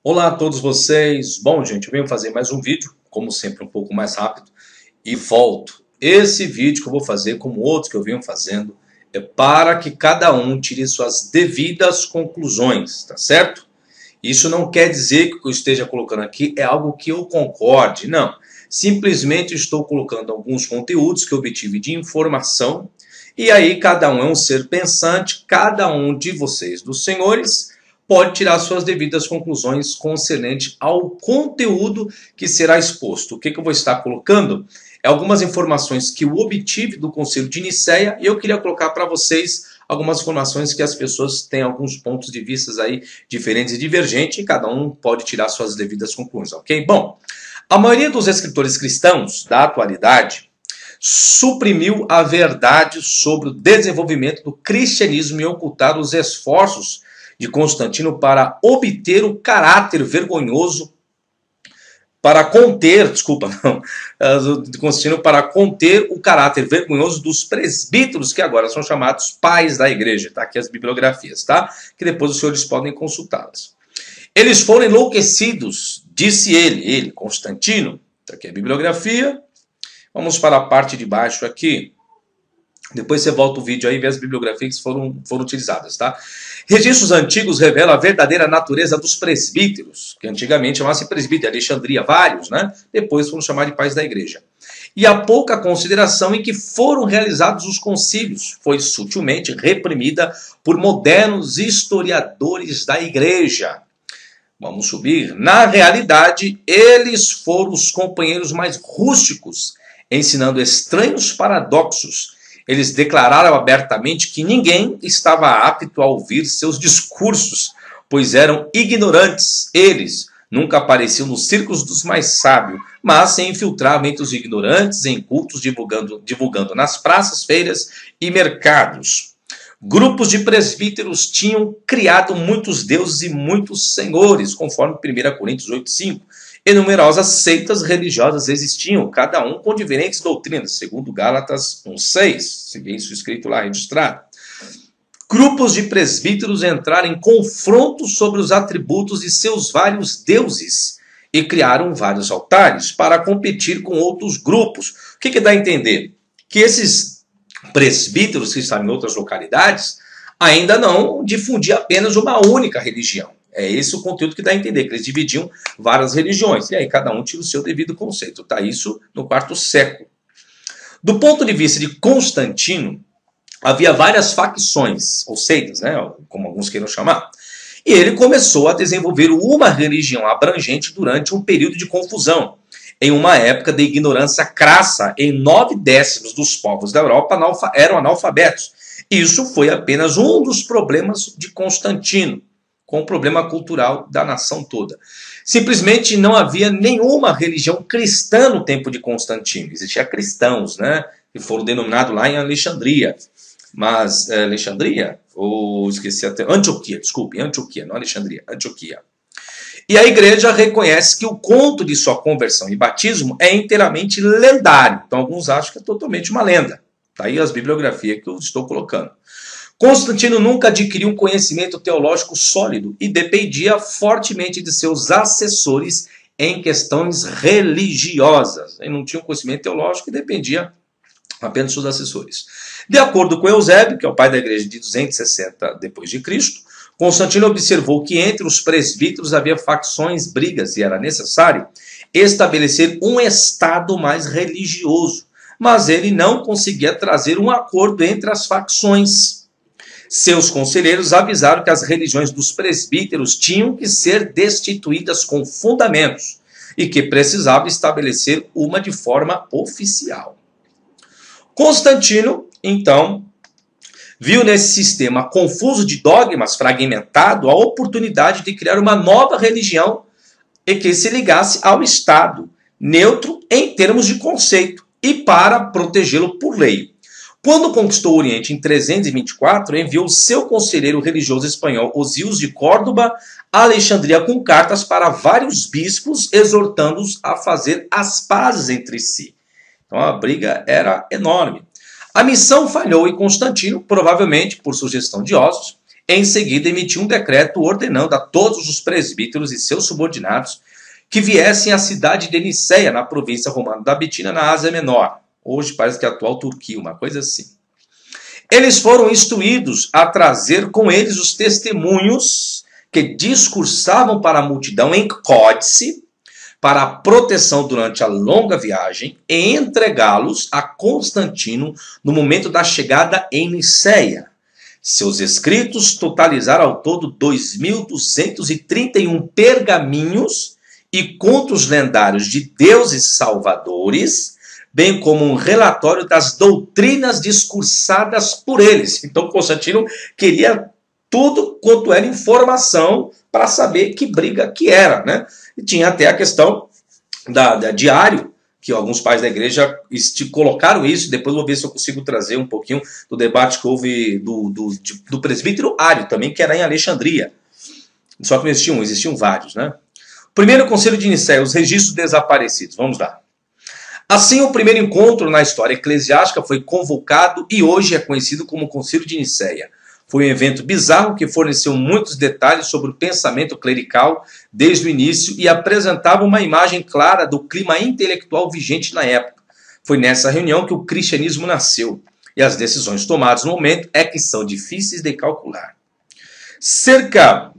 Olá a todos vocês. Bom, gente, eu venho fazer mais um vídeo, como sempre um pouco mais rápido, e volto. Esse vídeo que eu vou fazer, como outros que eu venho fazendo, é para que cada um tire suas devidas conclusões, tá certo? Isso não quer dizer que o que eu esteja colocando aqui é algo que eu concorde, não. Simplesmente estou colocando alguns conteúdos que eu obtive de informação, e aí cada um é um ser pensante, cada um de vocês, dos senhores, pode tirar suas devidas conclusões concernente ao conteúdo que será exposto. O que eu vou estar colocando é algumas informações que eu obtive do Concílio de Nicéia e eu queria colocar para vocês algumas informações que as pessoas têm alguns pontos de vista aí diferentes e divergentes e cada um pode tirar suas devidas conclusões, ok? Bom, a maioria dos escritores cristãos da atualidade suprimiu a verdade sobre o desenvolvimento do cristianismo e ocultaram os esforços de Constantino para obter o caráter vergonhoso, para conter, de Constantino para conter o caráter vergonhoso dos presbíteros, que agora são chamados pais da igreja. Tá aqui as bibliografias, tá? Que depois os senhores podem consultá-las. Eles foram enlouquecidos, disse ele, Constantino. Tá aqui a bibliografia. Vamos para a parte de baixo aqui. Depois você volta o vídeo aí e vê as bibliografias que foram utilizadas, tá? Registros antigos revelam a verdadeira natureza dos presbíteros, que antigamente chamavam-se presbítero, Alexandria, vários, né? Depois foram chamados de pais da igreja. E a pouca consideração em que foram realizados os concílios foi sutilmente reprimida por modernos historiadores da igreja. Vamos subir. Na realidade, eles foram os companheiros mais rústicos, ensinando estranhos paradoxos. Eles declararam abertamente que ninguém estava apto a ouvir seus discursos, pois eram ignorantes. Eles nunca apareciam nos círculos dos mais sábios, mas se infiltravam entre os ignorantes em cultos, divulgando nas praças, feiras e mercados. Grupos de presbíteros tinham criado muitos deuses e muitos senhores, conforme 1 Coríntios 8,5. E numerosas seitas religiosas existiam, cada um com diferentes doutrinas, segundo Gálatas 1,6, se vê isso escrito lá, registrado. Grupos de presbíteros entraram em confronto sobre os atributos de seus vários deuses e criaram vários altares para competir com outros grupos. O que dá a entender? Que esses presbíteros que estavam em outras localidades ainda não difundiam apenas uma única religião. É esse o conteúdo que dá a entender, que eles dividiam várias religiões. E aí cada um tira o seu devido conceito. Tá isso no quarto século. Do ponto de vista de Constantino, havia várias facções, ou seitas, né, como alguns queiram chamar. E ele começou a desenvolver uma religião abrangente durante um período de confusão. Em uma época de ignorância crassa, em 9/10 dos povos da Europa eram analfabetos. Isso foi apenas um dos problemas de Constantino, com o problema cultural da nação toda. Simplesmente não havia nenhuma religião cristã no tempo de Constantino. Existiam cristãos, né, que foram denominados lá em Alexandria. Mas, Alexandria? Ou esqueci até... Antioquia, desculpe, Antioquia, não Alexandria, Antioquia. E a igreja reconhece que o conto de sua conversão e batismo é inteiramente lendário. Então alguns acham que é totalmente uma lenda. Está aí as bibliografias que eu estou colocando. Constantino nunca adquiriu um conhecimento teológico sólido e dependia fortemente de seus assessores em questões religiosas. Ele não tinha um conhecimento teológico e dependia apenas dos seus assessores. De acordo com Eusébio, que é o pai da igreja de 260 d.C., Constantino observou que entre os presbíteros havia facções, brigas, e era necessário estabelecer um estado mais religioso. Mas ele não conseguia trazer um acordo entre as facções. Seus conselheiros avisaram que as religiões dos presbíteros tinham que ser destituídas com fundamentos e que precisava estabelecer uma de forma oficial. Constantino, então, viu nesse sistema confuso de dogmas fragmentado a oportunidade de criar uma nova religião e que se ligasse ao Estado, neutro em termos de conceito e para protegê-lo por lei. Quando conquistou o Oriente em 324, enviou seu conselheiro religioso espanhol Osíris de Córdoba a Alexandria com cartas para vários bispos, exortando-os a fazer as pazes entre si. Então a briga era enorme. A missão falhou e Constantino, provavelmente por sugestão de Ossos, Em seguida, emitiu um decreto ordenando a todos os presbíteros e seus subordinados que viessem à cidade de Niceia, na província romana da Bitínia, na Ásia Menor. Hoje parece que é a atual Turquia, uma coisa assim. Eles foram instruídos a trazer com eles os testemunhos que discursavam para a multidão em códice, para a proteção durante a longa viagem, e entregá-los a Constantino no momento da chegada em Niceia. Seus escritos totalizaram ao todo 2.231 pergaminhos e contos lendários de deuses salvadores, bem como um relatório das doutrinas discursadas por eles. Então Constantino queria tudo quanto era informação para saber que briga que era, né? E tinha até a questão da diário, que alguns pais da igreja colocaram isso. Depois vou ver se eu consigo trazer um pouquinho do debate que houve do presbítero Ário também, que era em Alexandria. Só que não existiam, existiam vários, né? Primeiro Conselho de Nicéia, os registros desaparecidos. Vamos lá. Assim, o primeiro encontro na história eclesiástica foi convocado e hoje é conhecido como Concílio de Nicéia. Foi um evento bizarro que forneceu muitos detalhes sobre o pensamento clerical desde o início e apresentava uma imagem clara do clima intelectual vigente na época. Foi nessa reunião que o cristianismo nasceu e as decisões tomadas no momento é que são difíceis de calcular. Cerca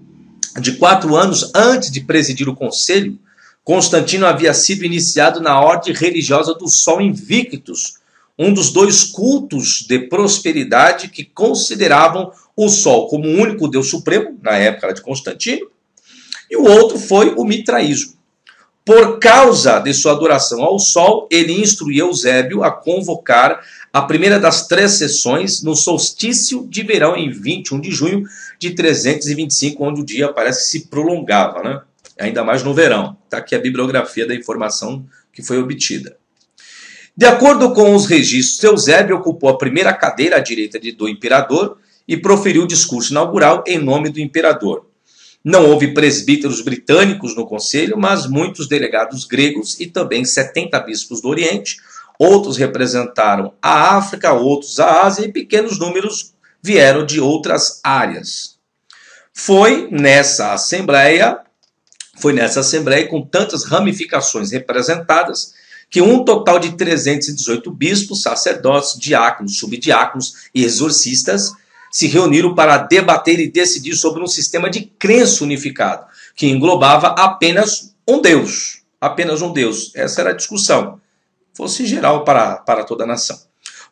de 4 anos antes de presidir o conselho, Constantino havia sido iniciado na ordem religiosa do Sol Invictus, um dos 2 cultos de prosperidade que consideravam o Sol como o único Deus supremo, na época de Constantino, e o outro foi o mitraísmo. Por causa de sua adoração ao Sol, ele instruiu Eusébio a convocar a primeira das 3 sessões no solstício de verão, em 21 de junho de 325, onde o dia parece que se prolongava, né? Ainda mais no verão. Está aqui a bibliografia da informação que foi obtida. De acordo com os registros, Eusébio ocupou a primeira cadeira à direita do imperador e proferiu o discurso inaugural em nome do imperador. Não houve presbíteros britânicos no conselho, mas muitos delegados gregos e também 70 bispos do Oriente. Outros representaram a África, outros a Ásia e pequenos números vieram de outras áreas. Foi nessa assembleia com tantas ramificações representadas que um total de 318 bispos, sacerdotes, diáconos, subdiáconos e exorcistas se reuniram para debater e decidir sobre um sistema de crença unificado, que englobava apenas um Deus. Apenas um Deus. Essa era a discussão. Fosse geral para toda a nação.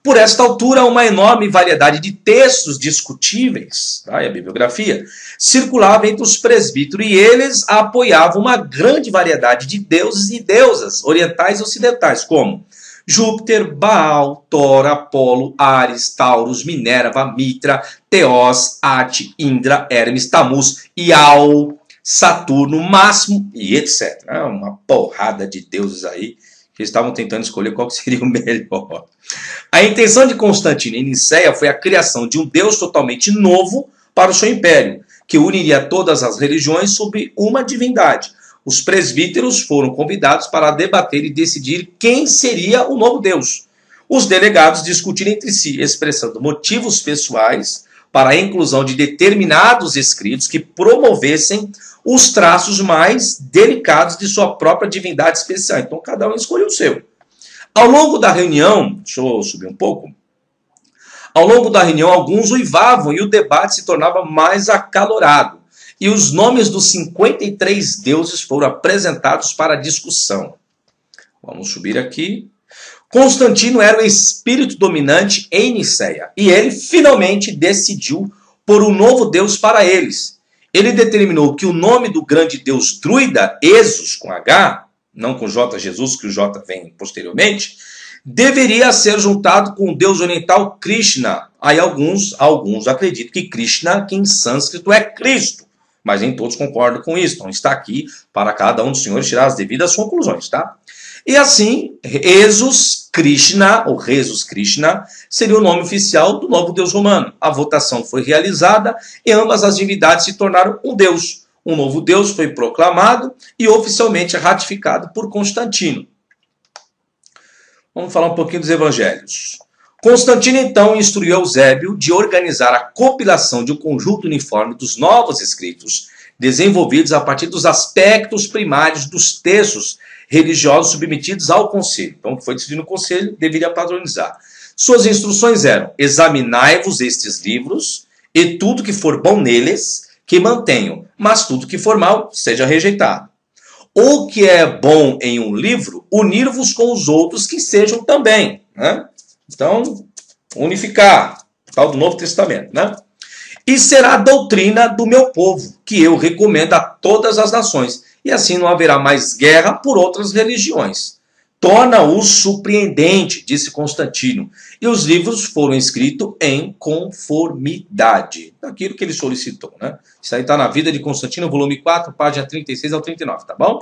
Por esta altura, uma enorme variedade de textos discutíveis, tá? E a bibliografia, circulava entre os presbíteros e eles apoiavam uma grande variedade de deuses e deusas orientais e ocidentais, como Júpiter, Baal, Thor, Apolo, Ares, Taurus, Minerva, Mitra, Teos, Ate, Indra, Hermes, Tamuz, Iau, Saturno, Máximo e etc. Uma porrada de deuses aí que estavam tentando escolher qual seria o melhor. A intenção de Constantino em Nicéia foi a criação de um Deus totalmente novo para o seu império, que uniria todas as religiões sob uma divindade. Os presbíteros foram convidados para debater e decidir quem seria o novo Deus. Os delegados discutiram entre si, expressando motivos pessoais para a inclusão de determinados escritos que promovessem os traços mais delicados de sua própria divindade especial. Então, cada um escolheu o seu. Ao longo da reunião, deixa eu subir um pouco. Ao longo da reunião, alguns uivavam e o debate se tornava mais acalorado. E os nomes dos 53 deuses foram apresentados para discussão. Vamos subir aqui. Constantino era o espírito dominante em Nicéia. E ele finalmente decidiu por um novo deus para eles. Ele determinou que o nome do grande deus druida, Esos, com H, não com J, Jesus, que o J vem posteriormente, deveria ser juntado com o deus oriental Krishna. Aí alguns acreditam que Krishna, que em sânscrito é Cristo, mas nem todos concordam com isso. Então está aqui para cada um dos senhores tirar as devidas conclusões, tá? E assim, Esos Krishna, ou Jesus Krishna, seria o nome oficial do novo deus romano. A votação foi realizada e ambas as divindades se tornaram um deus. Um novo deus foi proclamado e oficialmente ratificado por Constantino. Vamos falar um pouquinho dos evangelhos. Constantino então instruiu Eusébio de organizar a compilação de um conjunto uniforme dos novos escritos, desenvolvidos a partir dos aspectos primários dos textos religiosos submetidos ao conselho. Então, o que foi decidido no conselho deveria padronizar. Suas instruções eram: examinai-vos estes livros, e tudo que for bom neles, que mantenham, mas tudo que for mal, seja rejeitado. O que é bom em um livro, unir-vos com os outros que sejam também, né? Então, unificar, tal do Novo Testamento, né? E será a doutrina do meu povo, que eu recomendo a todas as nações, e assim não haverá mais guerra por outras religiões. Torna-o surpreendente, disse Constantino, e os livros foram escritos em conformidade daquilo que ele solicitou, né? Isso aí está na Vida de Constantino, volume 4, página 36 ao 39, tá bom?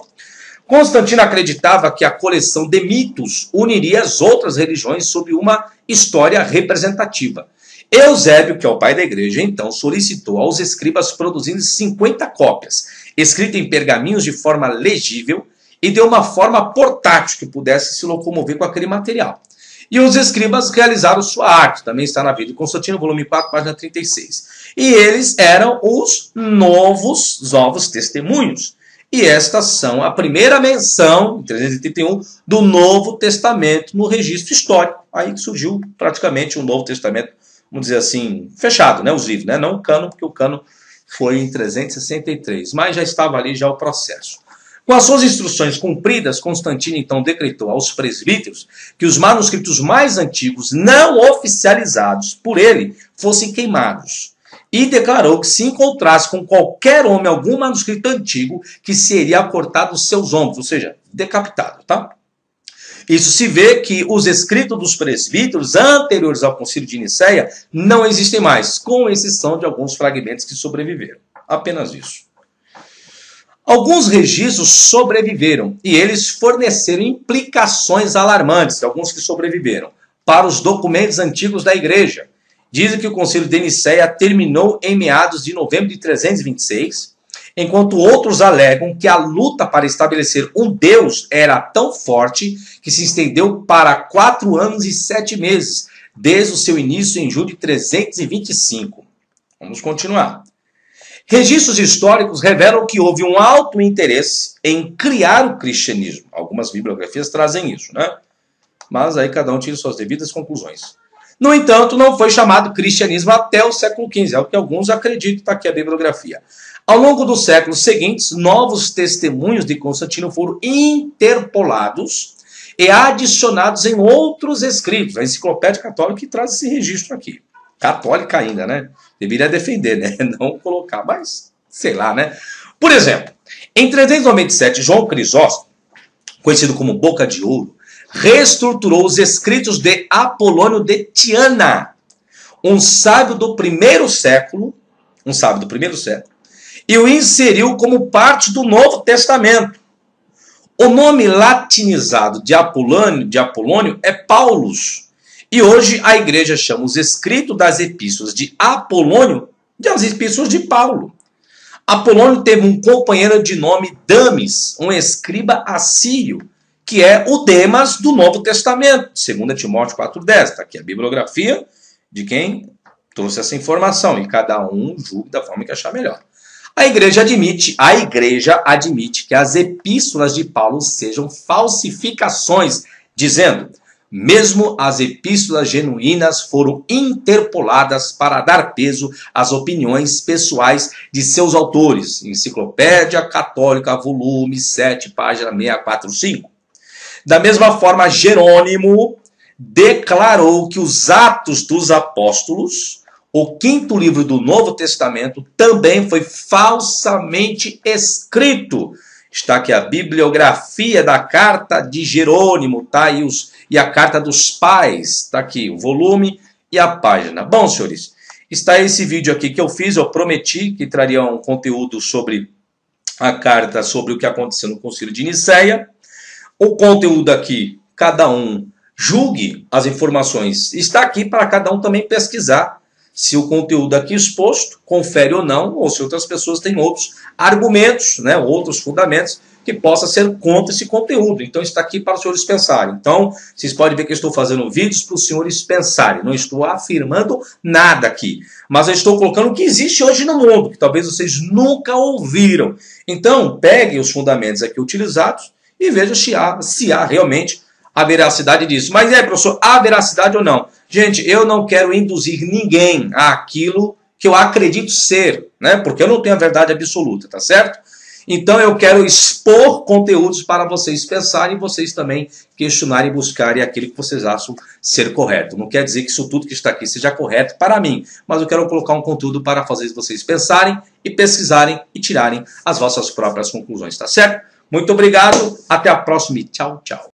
Constantino acreditava que a coleção de mitos uniria as outras religiões sob uma história representativa. Eusébio, que é o pai da igreja, então solicitou aos escribas produzindo 50 cópias, escritas em pergaminhos de forma legível e de uma forma portátil que pudesse se locomover com aquele material. E os escribas realizaram sua arte, também está na Vida de Constantino, volume 4, página 36. E eles eram os novos testemunhos. E estas são a primeira menção, em 331, do Novo Testamento no registro histórico. Aí que surgiu praticamente o Novo Testamento, vamos dizer assim, fechado, né, os livros, né? Não o cânon, porque o cânon foi em 363, mas já estava ali já o processo. Com as suas instruções cumpridas, Constantino então decretou aos presbíteros que os manuscritos mais antigos, não oficializados por ele, fossem queimados. E declarou que se encontrasse com qualquer homem algum manuscrito antigo, que seria cortado os seus ombros, ou seja, decapitado, tá? Isso se vê que os escritos dos presbíteros anteriores ao Concílio de Nicéia não existem mais, com exceção de alguns fragmentos que sobreviveram. Apenas isso. Alguns registros sobreviveram e eles forneceram implicações alarmantes, alguns que sobreviveram, para os documentos antigos da igreja. Dizem que o Concílio de Nicéia terminou em meados de novembro de 326, enquanto outros alegam que a luta para estabelecer um Deus era tão forte que se estendeu para 4 anos e 7 meses, desde o seu início em julho de 325. Vamos continuar. Registros históricos revelam que houve um alto interesse em criar o cristianismo. Algumas bibliografias trazem isso, né? Mas aí cada um tira suas devidas conclusões. No entanto, não foi chamado cristianismo até o século XV, é o que alguns acreditam, está aqui a bibliografia. Ao longo dos séculos seguintes, novos testemunhos de Constantino foram interpolados e adicionados em outros escritos. A Enciclopédia Católica que traz esse registro aqui. Católica ainda, né? Deveria defender, né? Não colocar, mas sei lá, né? Por exemplo, em 397, João Crisóstomo, conhecido como Boca de Ouro, reestruturou os escritos de Apolônio de Tiana, um sábio do primeiro século, e o inseriu como parte do Novo Testamento. O nome latinizado de Apolônio é Paulus, e hoje a igreja chama os escritos das epístolas de Apolônio de as epístolas de Paulo. Apolônio teve um companheiro de nome Damis, um escriba assírio, que é o Demas do Novo Testamento, 2 Timóteo 4,10. Está aqui a bibliografia de quem trouxe essa informação, e cada um julgue da forma que achar melhor. A igreja admite que as epístolas de Paulo sejam falsificações, dizendo: mesmo as epístolas genuínas foram interpoladas para dar peso às opiniões pessoais de seus autores. Enciclopédia Católica, volume 7, página 645. Da mesma forma, Jerônimo declarou que os Atos dos Apóstolos, o 5º livro do Novo Testamento, também foi falsamente escrito. Está aqui a bibliografia da carta de Jerônimo, tá? E a carta dos pais, está aqui o volume e a página. Bom, senhores, está esse vídeo aqui que eu fiz, eu prometi que traria um conteúdo sobre a carta, sobre o que aconteceu no Concílio de Nicéia. O conteúdo aqui, cada um julgue as informações. Está aqui para cada um também pesquisar. se o conteúdo aqui exposto confere ou não, ou se outras pessoas têm outros argumentos, né, outros fundamentos que possa ser contra esse conteúdo. Então está aqui para os senhores pensarem. Então, vocês podem ver que eu estou fazendo vídeos para os senhores pensarem. Não estou afirmando nada aqui. Mas eu estou colocando o que existe hoje no mundo, que talvez vocês nunca ouviram. Então, peguem os fundamentos aqui utilizados e vejam se há realmente a veracidade disso. Mas professor, há veracidade ou não? Gente, eu não quero induzir ninguém àquilo que eu acredito ser, né? Porque eu não tenho a verdade absoluta, tá certo? Então eu quero expor conteúdos para vocês pensarem e vocês também questionarem e buscarem aquilo que vocês acham ser correto. Não quer dizer que isso tudo que está aqui seja correto para mim, mas eu quero colocar um conteúdo para fazer vocês pensarem e pesquisarem e tirarem as vossas próprias conclusões, tá certo? Muito obrigado, até a próxima e tchau, tchau.